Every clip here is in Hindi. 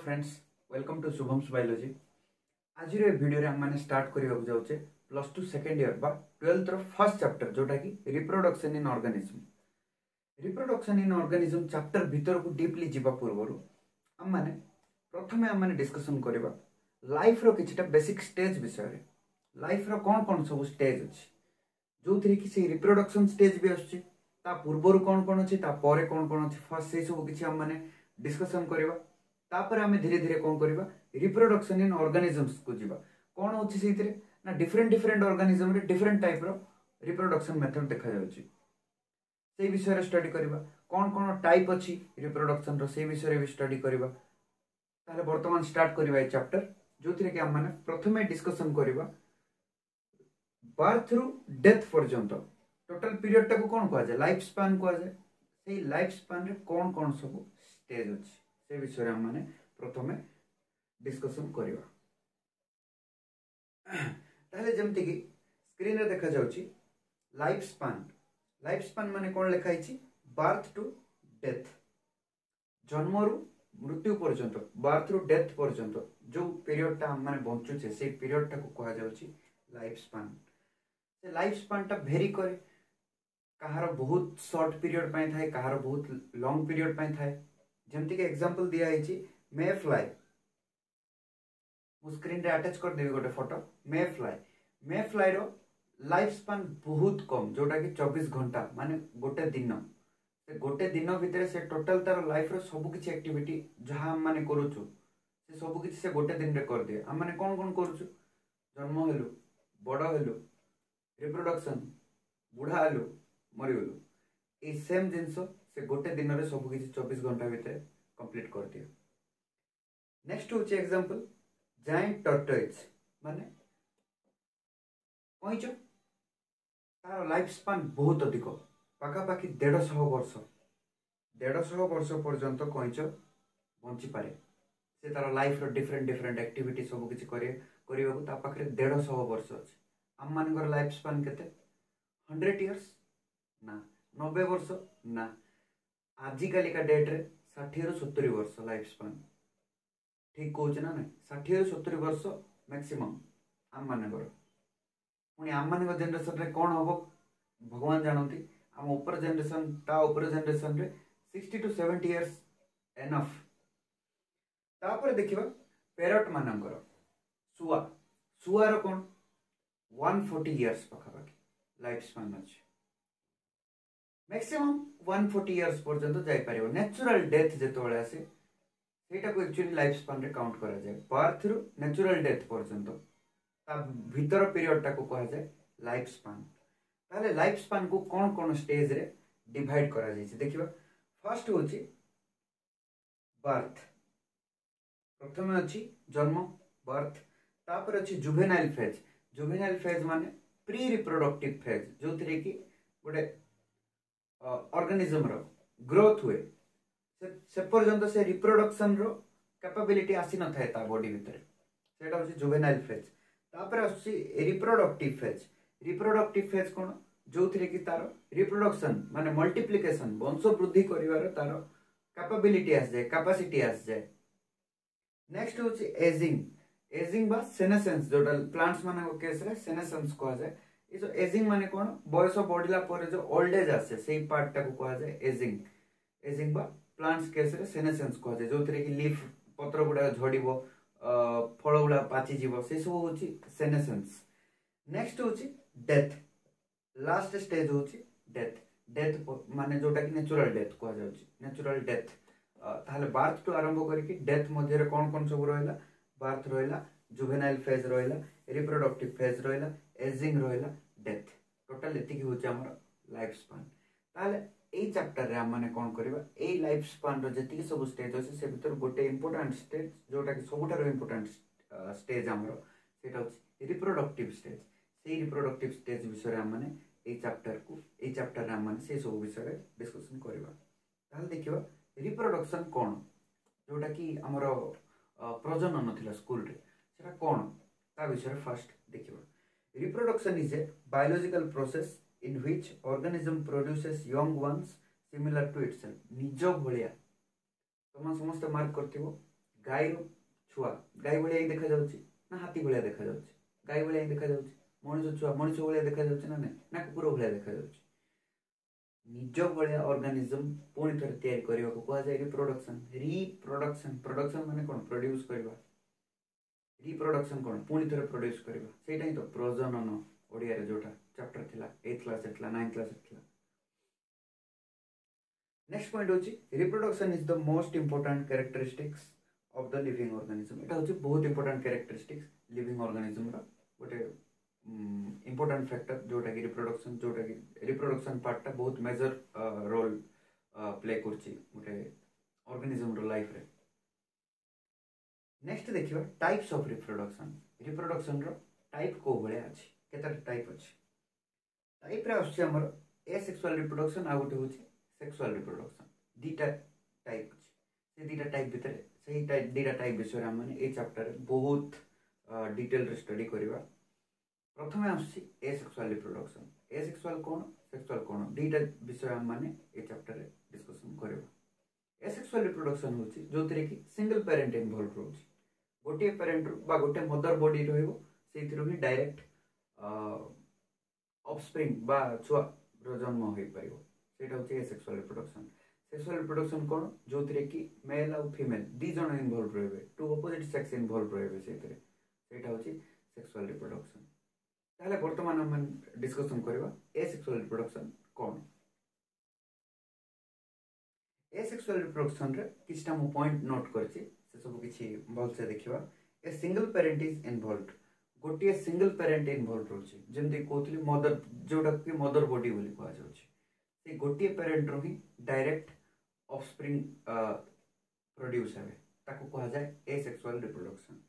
Friends, welcome to Shubham's biology. आज वीडियो रे हम स्टार्ट करने जाऊे प्लस टू सेकेंड इयर बा 12th फर्स्ट चैप्टर जोटा कि reproduction in organism. Reproduction in organism chapter भीतर को डीपली जीवा पूर्व आम मैंने प्रथम आम डिस्कसन करवा लाइफ रो किछटा बेसिक स्टेज विषय। लाइफ रो कौन कौन सब स्टेज अच्छी जो थी कि रिप्रोडक्शन स्टेज भी आसुची पूर्वर कौन कौन अच्छी कौन कौन अच्छी फर्स्ट से सब किसी आम डिस्कसन करवा। तापर आम धीरे धीरे कौन करवा रिप्रोडक्शन इन ऑर्गेनिजम्स को जीवा कौन होची से ना डिफरेंट डिफरेंट ऑर्गेनिजम रे डिफरेंट टाइप रो रिप्रोडक्शन मेथड देखा जाउची से विषय रे स्टडी करवा कौन कौन टाइप अच्छी रिप्रोडक्शन रो से विषय रे भी स्टडी करवा। ताले वर्तमान स्टार्ट करवा ए चैप्टर जो थी कि आम प्रथमे डिस्कसन करवा बर्थ रु डेथ पर्यंत टोटल पीरियड टाको कौन कह जाए लाइफ स्पान कह जाए। से लाइफ स्पान रे कौन कौन सब स्टेज अच्छी से विषय हम माने प्रथमे डिस्कसन करवा। ताले जमती कि स्क्रीन रे देखा जाउची लाइफ स्पान माने कौन लिखा है बर्थ टू डेथ जन्म रु मृत्यु पर्यंत बर्थ रु डेथ पर्यंत जो पीरियड टा हम माने बंचुचे से पीरियड टा को कहा जाउची लाइफ स्पान। से लाइफ स्पान टा भेरी करे कहार बहुत शॉर्ट पीरियड पाई थाए कहार बहुत लॉन्ग पीरियड पाई थाए। जमती के एग्जांपल दिया है मे फ्लाई मु स्क्रीन रे अटैच कर देबी गोटे फोटो मे फ्लाई रो लाइफ स्पान बहुत कम जोटा कि 24 घंटा माने गोटे दिन भितर से टोटल तार लाइफ रो सब किछि एक्टिविटी जहां हम माने करूछु से सब किछि से गोटे दिन रे कर दिए। हम माने कोन कोन करूछु जन्म हेलु बड़ हेलु रिप्रोडक्शन बुढ़ा हेलु मरिगलु ए सेम जिंस से गोटे दिन रे सब किछि 24 घंटा भितर कंप्लीट कर दिए। नेक्स्ट होची एग्जांपल जायंट टर्टोइज माने कइच तार लाइफ स्पान बहुत अधिक पाखापाखि 150 वर्ष पर्यंत कइच बंची पारे। से तार लाइफ रो डिफरेंट डिफरेंट एक्टिविटी सब किछि करियो ता पाखरे 150 वर्ष अछि। हम मानकर लाइफ स्पान केते 100 इयर्स ना 90 वर्ष ना आजिकल का डेट रे 60 रु 70 वर्ष लाइफ स्पान ठीक कहूँ ना ना 60 रु 70 वर्ष मैक्सिमम आम मानकर पुणी आम मान जेनरेशन रे कौन हम भगवान जानती आम ऊपर जेनरेशन ता ऊपर जेनरेशन रे 60 टू 70 इयर्स एनफ। तापर देखिबा पैरट मानकर सुआर कौन 140 इयर्स पाखापाखि लाइफ स्पान अच्छे मैक्सिमम 140 इयर्स पर्यंत जाई परिबो। नेचुरल डेथ जेतोळे आसे सेटा को एक्चुअली लाइफ स्पान रे काउंट करा जाए बर्थ रु नेचुरल डेथ पर्यंत ता भीतर पीरियड टा को कहा जाए लाइफ स्पान। ताले लाइफ स्पान को कौन कौन स्टेज रे डिवाइड करा जाय देखिबा। फर्स्ट होची बर्थ प्रथम अछि जन्म बर्थ तापर अछि जुवेनाइल फेज माने प्री रिप्रोडक्टिव फेज जो थरे कि गोटे ऑर्गेनिज्म रो ग्रोथ हुए से पर्यंत से रिप्रोडक्शन रो कैपेबिलिटी आसी न थाए ता बॉडी भीतर सेटा होची जुवेनाइल फेज। तापर आसी रिप्रोडक्टिव फेज कोन जो थरे कि तार रिप्रोडक्शन माने मल्टीप्लिकेशन वंश वृद्धि करिवार तार कैपेबिलिटी आस जाए कैपेसिटी आस जाए। नेक्स्ट होची एजिंग बा सेनेसेंस जोटा प्लांट्स माने केस रे सेनेसेंस कहा जाए। ये जो एजिंग माने कोन बयस बढ़ला पर जो ओल्ड एज आसे सेही पार्ट टा को कहा जाए एजिंग बा प्लांट्स केस रे सेनेसेंस कहा जाए जो थरे कि लीफ पत्र गुडा झड़िबो फल गुडा पाची जीवो से सब होची सेनेसेंस। नेक्स्ट होची डेथ लास्ट स्टेज होची डेथ माने जोटा कि नेचुरल डेथ कहा जाउची नेचुरल डेथ। ताहले बर्थ टू आरंभ करके डेथ मध्य रे कोन कोन सब रहला बर्थ रहला जुवेनाइल फेज रहला रिप्रोडक्टिव फेज रहला एजिंग रहला डेथ टोटल एतिकी होची हमर लाइफ स्पान। ताले एई चैप्टर रे हम माने कोन करबा एई लाइफ स्पान रो जेतिकी सब स्टेज अछि से भीतर गोटे इंपोर्टेंट स्टेज जोटा कि सबुठारो इंपोर्टेंट स्टेज हमर सेटा होची रिप्रोडक्टिव स्टेज। सेई रिप्रोडक्टिव स्टेज विषय रे हम माने एई चैप्टर रे हम माने से सब विषय रे डिस्कशन करबा। ताले देखिबा रिप्रोडक्शन कोन जोटा कि हमर प्रजनन नथिला स्कूल रे सेटा कोन ता विषय रे फर्स्ट देखिबा। Reproduction is a biological process in which organism produces young ones similar to itself. निज भलिया तुम समस्त मार्क करथिबो गाई छुआ गाई भाया ही देखा जाउछि ना हाथी भाया देखा जाउछि गाई भाया ही देखा जाउछि मनुष्य छुआ मनुष्य भाया देखा जाउछि ना कुकुर भाया देखा जाउछि निज भाया ऑर्गेनिज्म पुणी थरे तैयारी करबा को कहा जाय रिप्रोडक्शन प्रोडक्शन माने कोन प्रोड्यूस करबा रिप्रोडक्शन कोन पुणी थरे प्रोड्यूस करबा सेटा ही तो प्रजनन ओडिया रे जोटा चैप्टर थिला 8th क्लास थिला 9th क्लास थिला नेक्स्ट पॉइंट होची reproduction is the most important characteristics of the living organism एटा होची बहुत इंपोर्टेंट कैरेक्टरिस्टिक्स लिविंग ऑर्गेनिज्म रा गोटे इंपोर्टेंट फैक्टर जोटा कि रिप्रोडक्शन पार्ट टा बहुत मेजर रोल प्ले करची गोटे ऑर्गेनिज्म रो लाइफ रे नेक्स्ट देखिबा टाइप्स ऑफ रिप्रोडक्शन रो टाइप को भले अछि केता टाइप अछि टाइप रे अछि हमर एसेक्सुअल रिप्रोडक्शन आ गोटे होची सेक्सुअल रिप्रोडक्शन दीटा टाइप अछि से दीटा टाइप भितर सेही टाइप दीटा टाइप विषय हम माने ए चैप्टर बहुत डिटेल रे स्टडी करबा प्रथमे आछि एसेक्सुअल रिप्रोडक्शन एसेक्सुअल कोन सेक्सुअल कोन दीटा विषय हम माने ए चैप्टर रे डिस्कशन करबा एसेक्सुअल रिप्रोडक्शन होची जोतरे कि सिंगल पेरेंट इन्वॉल्व होची गोटे पेरेंट बा गोटे मदर बॉडी रहइबो सेथिरो ही डायरेक्ट ऑफस्प्रिंग बा छुआ रो जन्म होई परिबो सेटा होची एसेक्सुअल रिप्रोडक्शन सेक्सुअल रिप्रोडक्शन कोन जोतरे कि मेल और फीमेल दी जण इन्वॉल्व रहबे टू अपोजिट सेक्स इन्वॉल्व रहबे सेथिरे सेटा होची सेक्सुअल रिप्रोडक्शन ताले वर्तमान हम डिस्कशन करबा एसेक्सुअल रिप्रोडक्शन कोन एसेक्सुअल रिप्रोडक्शन रे किछटा मु पॉइंट नोट करछि से सब किछि भल से देखिबा ए सिंगल पेरेंट इज इन्वॉल्वड गोटे सिंगल पेरेंट इन्वॉल्व रहछि जेमति कोथली मदर जोटा कि मदर बॉडी बोली कहै जाउछि से गोटे पेरेंट रो ही डायरेक्ट ऑफस्प्रिंग प्रोड्यूस हेबे ताको कहै जाय एसेक्सुअल रिप्रोडक्शन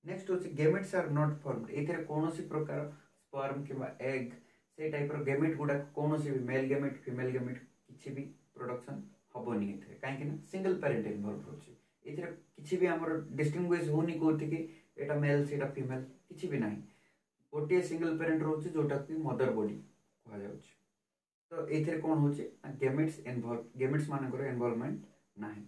नेक्स्ट होछि गेमेट्स आर नॉट फॉर्मड एथरे कोनोसी प्रकार स्पर्म किबा एग से टाइप रो गेमेट गुडा कोनोसी भी मेल गेमेट फीमेल गेमेट किछि भी प्रोडक्शन हबोनी एथरे काहे कि ना सिंगल पेरेंट इन्वॉल्व रहछि एथरे किछि भी हमर डिस्टिंग्विश होनी कोथि कि एटा मेल सेटा फीमेल किछि भी नाही गोटे सिंगल पेरेंट रहछि जोटा कि मदर बॉडी कहै जाउछि तो एथरे कोन होछि गेमेट्स मानकर इन्वॉल्वमेंट नाही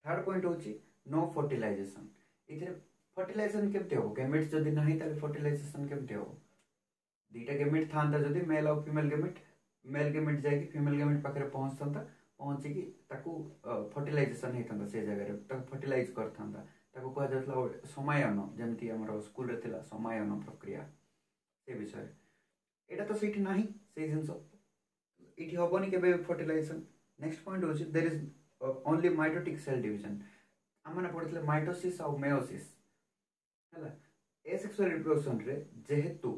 थर्ड पॉइंट होछि नो फर्टिलाइजेशन एथरे फर्टिलाइजेशन केमते हो गेमेट्स जदि नाही ताले फर्टिलाइजेशन केमते हो दीटा गेमेट थांता जदि मेल और फीमेल गेमेट जाय कि फीमेल गेमेट पाखरे पहुंचता पहुंची कि ताकू फर्टिलाइजेशन हेतंता से जगह रे ताकू फर्टिलाइज करथांता ताकू कह जातला समायन जेमति हमर स्कूल रे थिला समायन प्रक्रिया से विषय एटा तो सेठी नाही से जिंस इठी हबोनी केबे फर्टिलाइजेशन नेक्स्ट पॉइंट होछि there is only mitotic cell division हमने पढितले माइटोसिस और मेयोसिस हला एसेक्सुअल रिप्रोडक्शन रे जेहेतु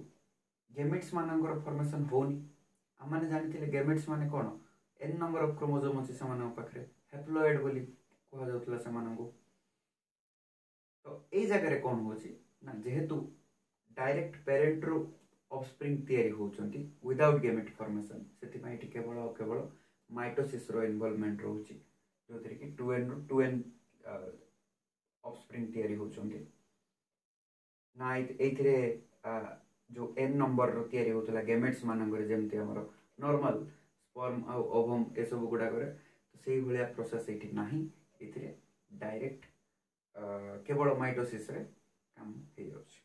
गेमेट्स मानकर फॉर्मेशन होनी हमने जानिथिले गेमेट्स माने कोन एन नंबर ऑफ क्रोमोसोम अछि समान पाखरे हैप्लॉइड बोली कहा जाउतला समान को तो ए जगह रे कोन होछि ना जेहेतु डायरेक्ट पेरेंट रो ऑफस्प्रिंग तयारी होचंती विदाउट गेमेट फॉर्मेशन सेति पई केवल माइटोसिस रो इन्वॉल्वमेंट रहउछि जोतरे कि 2n ऑफस्प्रिंग तयारी होचंती ना एथिरे जो n नंबर रो तयारी होतला गेमेट्स मानकर जेमति हमर नॉर्मल स्पर्म आ ओवम ए सब गुडा करे तो सेही भलिया प्रोसेस एठी नाही एथिरे डायरेक्ट केवल माइटोसिस रे काम हे जाउछि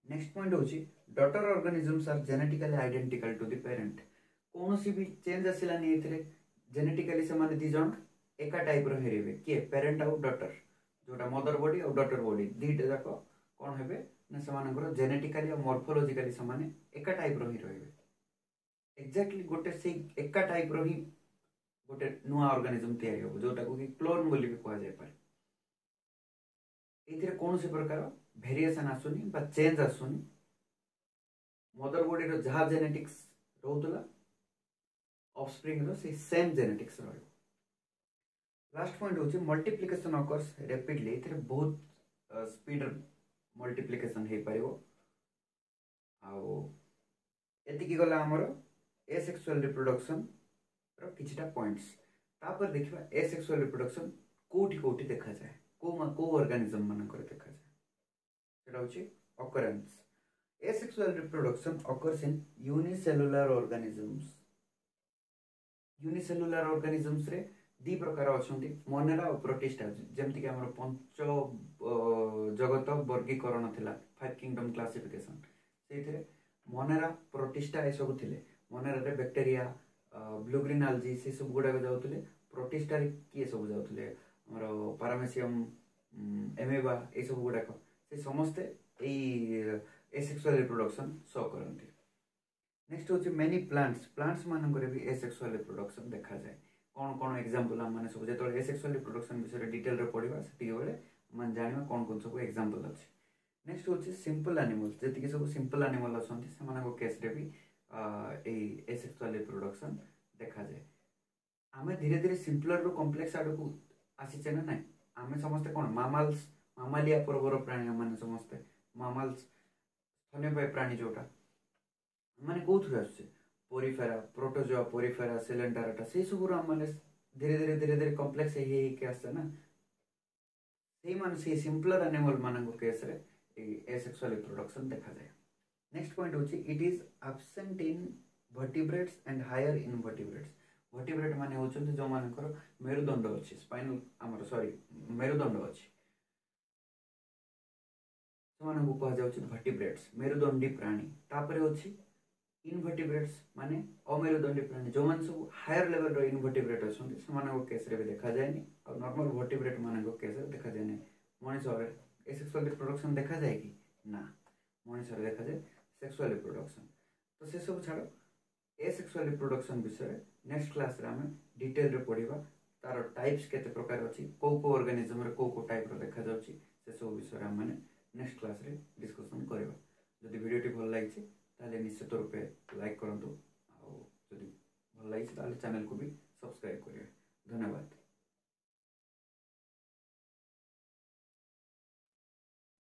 नेक्स्ट पॉइंट होछि daughter organisms are genetically identical to the parent कोनोसी भी चेंज आसिला नि एथिरे जेनेटिकली से माने दी जण एका टाइप रो हेरिबे के पेरेंट और डॉटर जोटा मदर बॉडी और डॉटर बॉडी दीटा जाको कोन हेबे ना समानकर जेनेटिकली और मॉर्फोलॉजिकली समान एका टाइप रो ही रहबे एक्जेक्टली गोटे से एका टाइप रो ही गोटे नुआ ऑर्गेनिज्म तयारी हो जोटा को कि क्लोन बोली भी कहा जाय पारे एथिरे कोन से प्रकार वेरिएशन आसुनी बा चेंज आसुनी मदर बॉडी रो जहा जेनेटिक्स रहउतला ऑफस्प्रिंग रो से सेम जेनेटिक्स रहयो लास्ट पॉइंट होची मल्टीप्लिकेशन ऑकर्स रैपिडली एथिरे बहुत स्पीड मल्टीप्लिकेशन हे परिबो आउ एति की गला हमर एसेक्सुअल रिप्रोडक्शन रो किछटा पॉइंट्स तापर देखिबा एसेक्सुअल रिप्रोडक्शन कोठी देखा जाय को ऑर्गेनिज्म मन करे देखा जाय सेटा होची occurrence asexual reproduction occurs in unicellular organisms रे दी प्रकार अछंती मोनेरा और प्रोटिस्टा जेमति कि हमर पंच जगत वर्गीकरण थिला 5 किंगडम क्लासिफिकेशन सेथिरे मोनेरा प्रोटिस्टा ए सब थिले मोनेरा रे बैक्टीरिया ब्लू ग्रीन एल्गी से सब गुडा जाउतले प्रोटिस्टा रे की सब जाउतले हमर पैरामेसियम एमेबा ए सब गुडा से समस्त ए एसेक्सुअल रिप्रोडक्शन शो करंती नेक्स्ट होची मेनी प्लांट्स मान करे भी एसेक्सुअल रिप्रोडक्शन देखा जाए कौन कौन एग्जांपल हम माने सब जेतो एसेक्सुअल रिप्रोडक्शन विषय डिटेल रे पढिबा सेति बेले मन जानिबा कौन कौन सब एग्जांपल अछि नेक्स्ट होची सिंपल एनिमल्स जेति कि सब सिंपल एनिमल असंती से माने को केस रे भी ए एसेक्सुअल रिप्रोडक्शन देखा जाए आमे धीरे धीरे सिंपलर रो कॉम्प्लेक्स आडो को आसी छे ना नाही आमे समस्त कोन मामल्स मामालिया परवर प्राणी माने समस्त मामल्स स्तन्यपायी प्राणी जोटा माने कोथु आछे पोरिफेरा प्रोटोजोआ पोरिफेरा सिलेंडराटा से सब माने धीरे धीरे कॉम्प्लेक्स हे के आसे ना से मान से सिंपलर एनिमल मानक केस रे एसेक्सुअल रिप्रोडक्शन देखा जाए नेक्स्ट पॉइंट होची it is absent in vertebrates and higher invertebrates vertebrate माने होचंती जो मानकर मेरुदंड अछि स्पाइनल हमर सॉरी मेरुदंड अछि सेमानकु कहा जाउची वर्टिब्रेट्स मेरुदंडी प्राणी तापरे होची इनवर्टिब्रेट्स माने अमेरुदंडी प्राणी जो मान सब हायर लेवल रो इनवर्टिब्रेट अछंती सेमानक केस रे भी देखा जायनी और नॉर्मल वर्टिब्रेट मानक केस रे देखा जायनी मनुष्य रे एसेक्सुअल रिप्रोडक्शन देखा जाए कि ना मनुष्य रे देखा जाए सेक्सुअल रिप्रोडक्शन तो से सब छाड़ एसेक्सुअल रिप्रोडक्शन विषय नेक्स्ट क्लास रे हम डिटेल रे पढिबा तार टाइप्स केते प्रकार अछि को ऑर्गेनिज्म रे को टाइप रो देखा जाउची से सब विषय हम माने नेक्स्ट क्लास रे डिस्कशन करबा जदि वीडियो टी भल लागिछि ताले निश्चित रूपे लाइक करंतु आ जदि भल लागिछि ताले चैनल को भी सब्सक्राइब